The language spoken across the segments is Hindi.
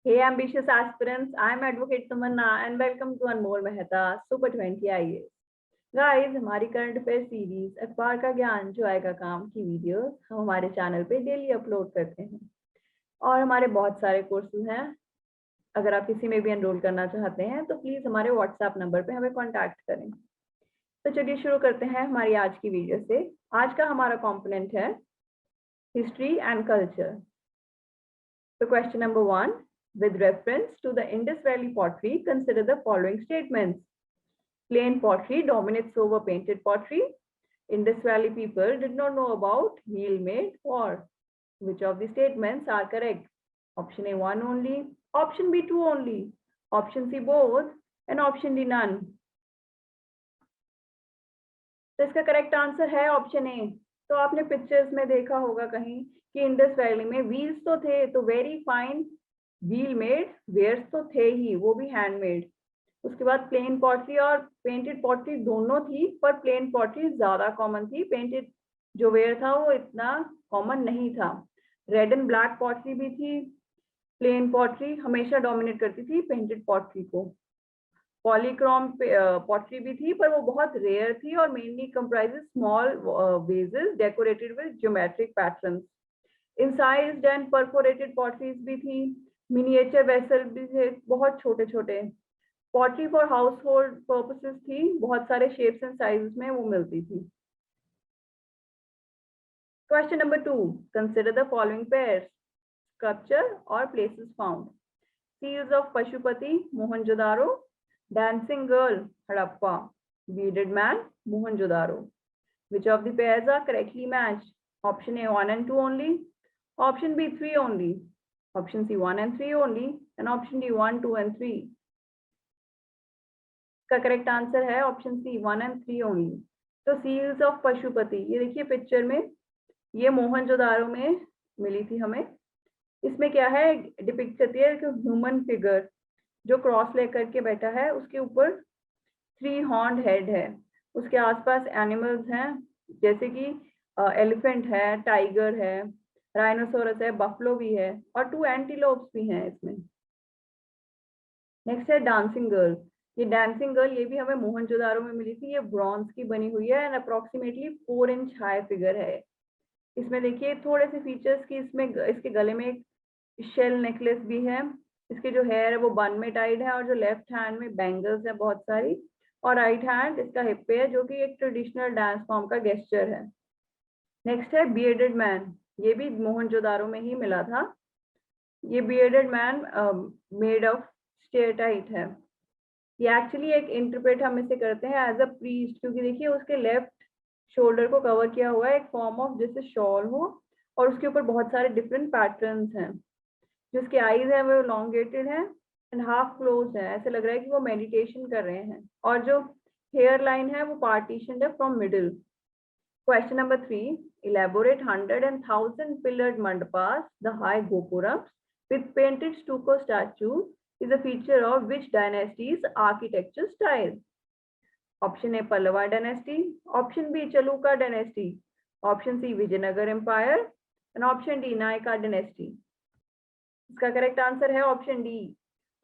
Hey, ambitious aspirants, I'm Advocate Tamanna and welcome to Anmol Mehta Super 20 IAS. Guys, हमारी करंट अफेयर सीरीज अखबार का ज्ञान जो आएगा काम की वीडियोस हम हमारे चैनल पे डेली अपलोड करते हैं और हमारे बहुत सारे कोर्सेज हैं। अगर आप किसी में भी एनरोल करना चाहते हैं तो प्लीज हमारे व्हाट्सएप नंबर पे हमें कांटेक्ट करें। तो चलिए शुरू करते हैं हमारी आज की वीडियो से। आज का हमारा कंपोनेंट है हिस्ट्री एंड कल्चर। तो question number 1, with reference to the Indus Valley pottery, consider the following statements. Plain pottery dominates over painted pottery. Indus Valley people did not know about wheel-made ore. Which of the statements are correct? Option A 1 only, option B 2 only, option C both, and option D none. तो इसका करेक्ट आंसर है ऑप्शन ए। तो आपने पिक्चर्स में देखा होगा कहीं कि इंडस वैली में व्हील्स तो थे, तो very fine wheel made wares तो थे ही, वो भी हैंडमेड। उसके बाद प्लेन पॉटरी और पेंटेड पॉटरी दोनों थी, पर प्लेन पॉटरी ज्यादा कॉमन थी, पेंटेड जो वेयर था वो इतना कॉमन नहीं था। रेड एंड ब्लैक पॉटरी भी थी। प्लेन पॉटरी हमेशा डोमिनेट करती थी पेंटेड पॉटरी को। पॉलीक्रोम पॉटरी भी थी, पर वो बहुत रेयर थी और mainly comprises small vases decorated with geometric patterns. Incised and perforated potteries भी थी। मिनिएचर वेसल भी थे, बहुत छोटे छोटे। Pottery for household purposes थी, बहुत सारे शेप्स एंड साइजेस में वो मिलती थी। Question number 2, consider the following pairs, sculpture और places found. Seals of Pashupati, Mohenjodaro. Dancing girl, Harappa. Bearded man, Mohenjo-daro. Which of the pairs are correctly matched? Option A 1 and 2 only, option B 3 only, option C 1 and 3 only, and option D 1, 2 and 3. का करेक्ट आंसर है ऑप्शन सी 1 and 3 ओनली। तो सील्स ऑफ पशुपति, ये देखिए पिक्चर में, ये मोहनजोदारो में मिली थी हमें। इसमें क्या है, डिपिक्ट करती है कि ह्यूमन फिगर जो क्रॉस लेकर के बैठा है, उसके ऊपर 3 हॉर्न्ड हेड है। उसके आसपास एनिमल्स हैं, जैसे कि एलिफेंट है, टाइगर है, राइनोसोरस है, बफलो भी है और 2 एंटीलोप्स भी हैं इसमें। नेक्स्ट है डांसिंग गर्ल। ये डांसिंग गर्ल ये भी हमें मोहनजोदारो में मिली थी। ये ब्रॉन्ज की बनी हुई है and approximately 4 inch high figure है। इसमें देखिए थोड़े से फीचर्स की, इसमें इसके गले में एक शेल नेकलेस भी है। इसके जो हेयर है वो बन में टाइड है और जो लेफ्ट हैंड में बैंगल्स है बहुत सारी, और राइट हैंड इसका हिप पे है, जो कि एक ट्रेडिशनल डांस फॉर्म का गेस्चर है। नेक्स्ट है बियर्डेड मैन। ये भी मोहनजोदारो में ही मिला था। ये bearded man made of steatite है। ये एक्चुअली एक इंटरप्रेट हम इसे करते हैं एज अ प्रीस्ट, क्योंकि देखिए उसके लेफ्ट शोल्डर को कवर किया हुआ है एक फॉर्म ऑफ जैसे शॉल हो, और उसके ऊपर बहुत सारे डिफरेंट पैटर्न्स हैं। जिसके आईज है वो लॉन्गेटेड है एंड हाफ क्लोज है, ऐसे लग रहा है कि वो मेडिटेशन कर रहे हैं, और जो हेयर लाइन है वो पार्टीशन है from middle. Question number 3, elaborate 100 and 1000 pillared mandapas, the high gopurams with painted stucco statues is a feature of which dynasty's architecture style? Option A Pallava dynasty, option B Chaluka dynasty, option C Vijayanagar empire, and option D Nayaka dynasty. इसका करेक्ट आंसर है ऑप्शन डी।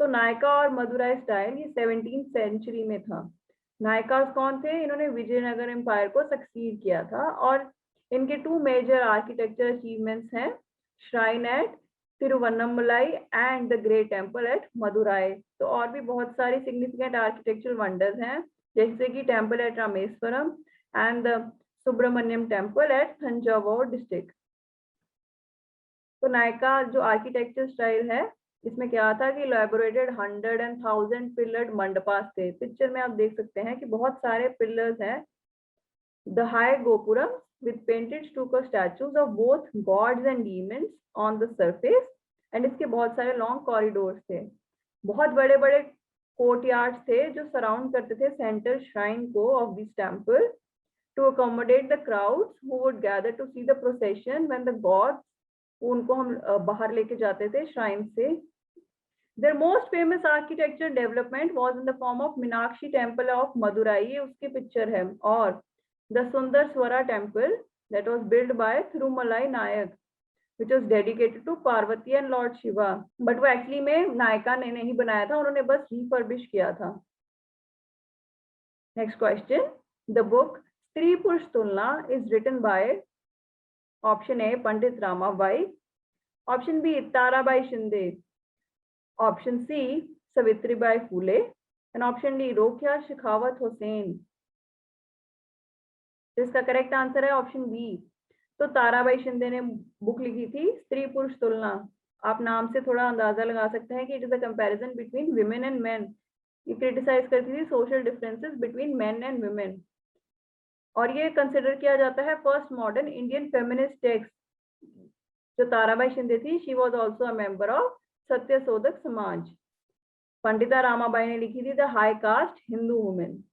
तो नायका और मदुराई स्टाइल ये 17th सेंचुरी में था। नायकास कौन थे, इन्होंने विजयनगर एम्पायर को सक्सीड किया था, और इनके 2 मेजर आर्किटेक्चर अचीवमेंट्स हैं, shrine at Tiruvannamalai and the great temple at Madurai. तो और भी बहुत सारी सिग्निफिकेंट आर्किटेक्चरल वंडर्स हैं, जैसे कि temple at Rameswaram and the Subramanya temple at Thanjavur district. तो नायका जो आर्किटेक्चर स्टाइल है, इसमें क्या था कि इलैबोरेटेड 100 and 1000 पिलर्ड मंडपास थे। पिक्चर में आप देख सकते हैं कि बहुत सारे पिलर्स हैं। The high gopuram with painted stucco statues of both gods and demons on the surface, and इसके बहुत सारे लॉन्ग कॉरिडोर्स थे। बहुत बड़े बड़े कोर्टयार्ड्स थे जो सराउंड करते थे सेंट्रल श्राइन को of this temple to accommodate the crowds who would gather to see the procession when the gods, उनको हम बाहर लेके जाते थे श्राइन से। Their most famous architecture development was in the form of Meenakshi Temple of Madurai, ये उसकी पिक्चर है, और the Sundar Swara Temple that was built by Thirumalai Nayak. which was dedicated to Parvati and Lord Shiva. But वो एक्चुअली में नायका ने नहीं बनाया था, उन्होंने बस रिफर्बिश किया था. Next question. The book Stree Purush Tulna is written by option A Pandit Ramabai, option B Tarabai Shinde, option C Savitribai Phule, and option D Rokia Shekhawat Hossain. इसका करेक्ट आंसर है ऑप्शन बी. तो ताराबाई शिंदे ने बुक लिखी थी स्त्री पुरुष तुलना. आप नाम से थोड़ा अंदाजा लगा सकते हैं कि it is a comparison between women and main. ये क्रिटिसाइज करती थी social differences between main and women. और ये कंसिडर किया जाता है first modern Indian feminist text. जो ताराबाई शिंदे थी, she was also a member of Satyashodhak Samaj. Pandita Ramabai ने लिखी थी the high cast Hindu women.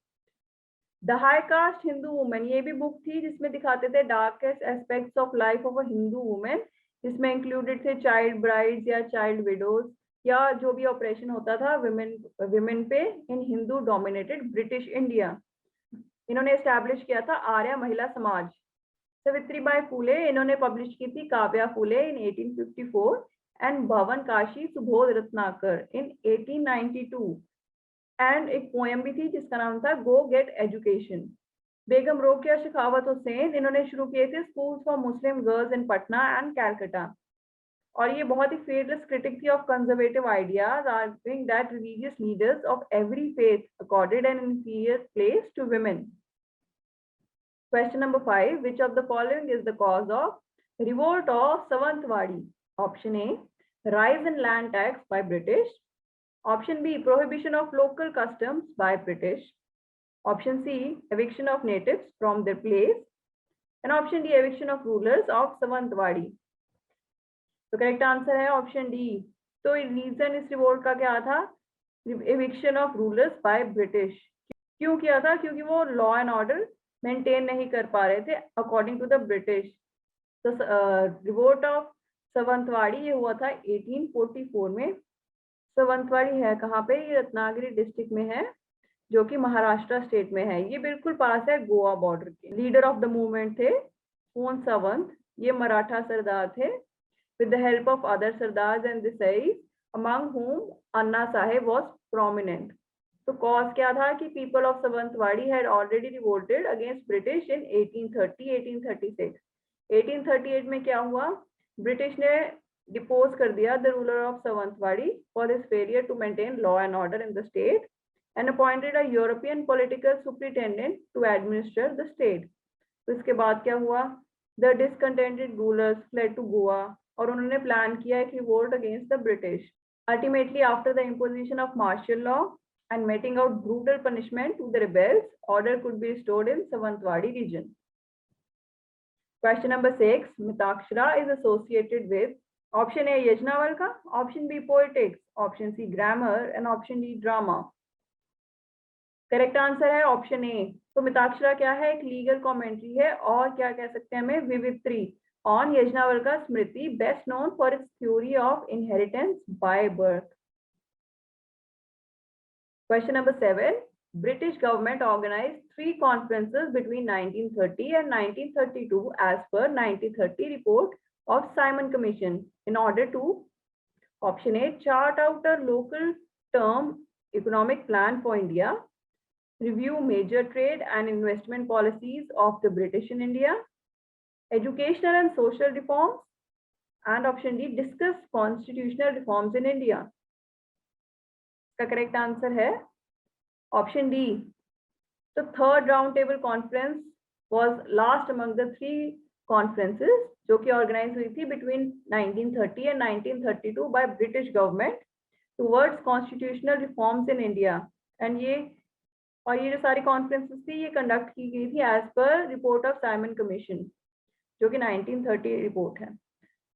The high cast Hindu women ये भी बुक थी जिसमें दिखाते थे darkest aspects of life of a Hindu women, जिसमें इंक्लूडेड थे चाइल्ड ब्राइड्स या चाइल्ड विडोज या जो भी ऑपरेशन होता था विमेन पे इन हिंदू डोमिनेटेड ब्रिटिश इंडिया. इन्होंने एस्टैब्लिश किया था आर्य महिला समाज. सावित्रीबाई फूले इन्होंने पब्लिश की थी काव्या फूले इन 1854 and Bhavan Kashi Subodh Ratnakar in 1892. And एक पोएम भी थी जिसका नाम था go get education. Begum Rokeya Sakhawat Hossain इन्होंने शुरू किए थे schools for Muslim girls in Patna and Calcutta. और ये बहुत ही फेयरलेस क्रिटिक थी of conservative ideas, arguing that religious leaders of every faith accorded an inferior place to women. Question number 5. Which of the following is the cause of revolt of Savantwadi? Option A, rise in land tax by British. Option B, prohibition of local customs by British. Option C, eviction of natives from their place. And option D, eviction of rulers of Savantwadi. तो करेक्ट आंसर है ऑप्शन डी. तो रीजन इस रिवोल्ट का क्या था? Eviction of rulers by British. क्यों किया था? क्योंकि वो लॉ एंड ऑर्डर मेंटेन नहीं कर पा रहे थे अकॉर्डिंग टू द ब्रिटिश. तो रिवोल्ट ऑफ सवंतवाड़ी ये हुआ था 1844 में. सवंतवाड़ी है कहाँ पे? ये रत्नागिरी डिस्ट्रिक्ट में है, जो कि महाराष्ट्र स्टेट में है. ये बिल्कुल पास है गोवा बॉर्डर के. लीडर ऑफ द मूवमेंट थे पूर्ण सावंत. ये मराठा सरदार थे with the help of other sardars and desais, among whom Anna Sahib was prominent. तो cause क्या था कि people of Savantwadi had already revolted against British in 1830-1836. 1838 में क्या हुआ? ब्रिटिश ने डिपोज कर दिया the ruler of Savantwadi for his failure to maintain law and order in the state and appointed a European political superintendent to administer the state. तो इसके बाद क्या हुआ? The discontented rulers fled to Goa और उन्होंने प्लान किया एक revolt against the British. Ultimately after the imposition of martial law and meting out brutal punishment to the rebels, order could be restored in Sawantwadi region. Question number 6. Mitakshara is associated with option A Yajnavalkya, option B poetics, option C grammar and option D drama. Correct answer है ऑप्शन ए. तो मिताक्षरा क्या है? एक लीगल कमेंट्री है और क्या कह सकते हैं हमें? विवित्री on Yajnavalkya Smriti, best known for its theory of inheritance by birth. Question number 7. British government organized 3 conferences between 1930 and 1932 as per 1930 report of Simon Commission in order to, option A, chart out a local term economic plan for India, review major trade and investment policies of the British in India, educational and social reforms, and option D, discuss constitutional reforms in India. का करेक्ट आंसर है ऑप्शन डी. तो third round table conference was last among the 3 conferences जो कि ऑर्गेनाइज हुई थी between 1930 and 1932 by British government towards constitutional reforms in India. And ये जो सारी कॉन्फ्रेंसेस थी ये कंडक्ट की गई थी as per report of Simon commission, जो कि 1930 रिपोर्ट है.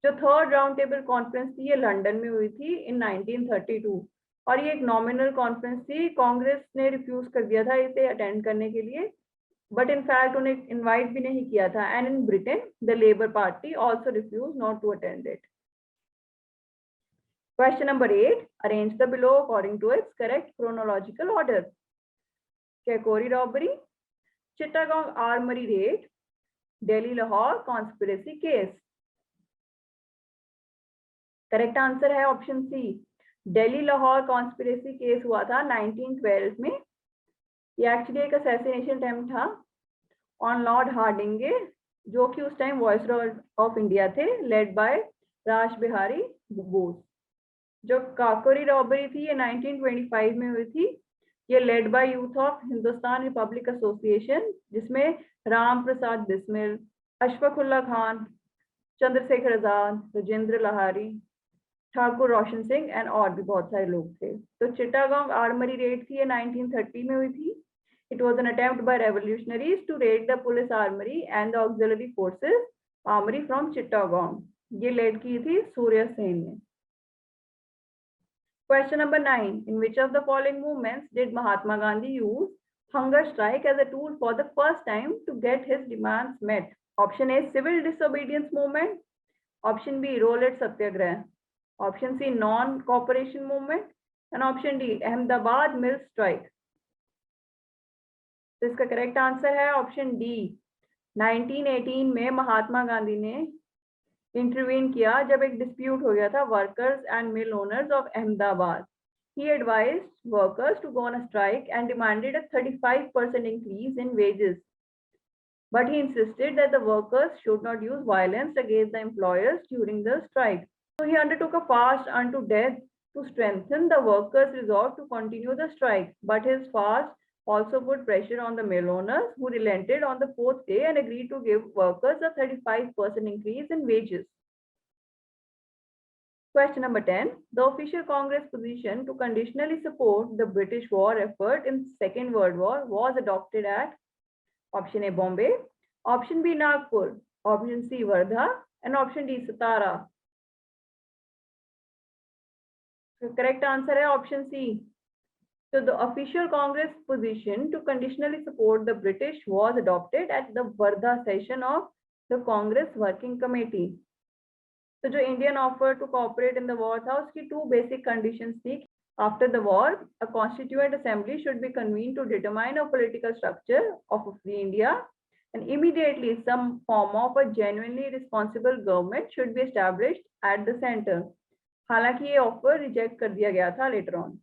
जो थर्ड राउंड टेबल कॉन्फ्रेंस थी ये लंदन में हुई थी इन 1932 और ये एक नॉमिनल कॉन्फ्रेंस थी. कांग्रेस ने रिफ्यूज कर दिया था इसे अटेंड करने के लिए, बट इन फैक्ट उन्हें इनवाइट भी नहीं किया था. And in Britain the Labour Party also refuse not to attend it. Question number 8. Arrange the below according to its correct chronological order. Kakori robbery, Chittagong armoury raid, Delhi Lahore conspiracy case. Correct answer है option C. Delhi Lahore conspiracy case हुआ था 1912 में। ये एक्चुअली एक असैसिनेशन अटेम्प्ट था ऑन लॉर्ड हार्डिंगे, जो कि उस टाइम वायसरॉय ऑफ इंडिया थे, लेड बाय राज बिहारी बोस। जो काकोरी रॉबरी थी ये 1925 में हुई थी। ये led by youth of Hindustan Republic association, जिसमें राम प्रसाद बिस्मिल, अशफाकुल्ला खान, चंद्रशेखर आजाद, राजेंद्र लाहारी, ठाकुर रोशन सिंह एंड और भी बहुत सारे लोग थे। तो चिटागोंग आर्मरी रेड थी, ये 1930 में हुई थी। It was an attempt by revolutionaries to raid the police armory and the auxiliary forces armory from Chittagong. ये लेड की थी सूर्य सेन ने। Question number 9. In which of the following movements did Mahatma Gandhi use hunger strike as a tool for the first time to get his demands met? Option A, civil disobedience movement. Option B, Rowlatt Satyagrah. Option C, non-cooperation movement. And option D, Ahmedabad mill strike. तो इसका करेक्ट आंसर है ऑप्शन डी। 1918 में महात्मा गांधी ने इंटरवीन किया जब एक डिस्प्यूट हो गया था workers and mill owners of Ahmedabad. He advised workers to go on a strike and demanded a 35% increase in wages. But he insisted that the workers should not use violence against the employers during the strike. So he undertook a fast unto death to strengthen the workers' resolve to continue the strike. But his fast also put pressure on the mill owners, who relented on the 4th day and agreed to give workers a 35% increase in wages. Question number 10. The official Congress position to conditionally support the British war effort in Second World War was adopted at option A, Bombay, option B, Nagpur, option C, Wardha, and option D, Satara. The correct answer है option C. So the official Congress position to conditionally support the British was adopted at the Wardha session of the Congress Working Committee. So जो Indian offer to cooperate in the war था, उसकी two basic conditions थी. After the war, a constituent assembly should be convened to determine a political structure of a free India, and immediately some form of a genuinely responsible government should be established at the center. हालांकि ये offer reject कर दिया गया था later on.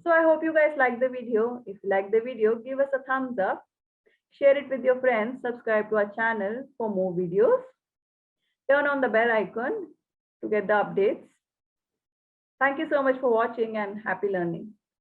So I hope you guys like the video. If you like the video, give us a thumbs up, share it with your friends, subscribe to our channel for more videos, turn on the bell icon to get the updates. Thank you so much for watching and happy learning.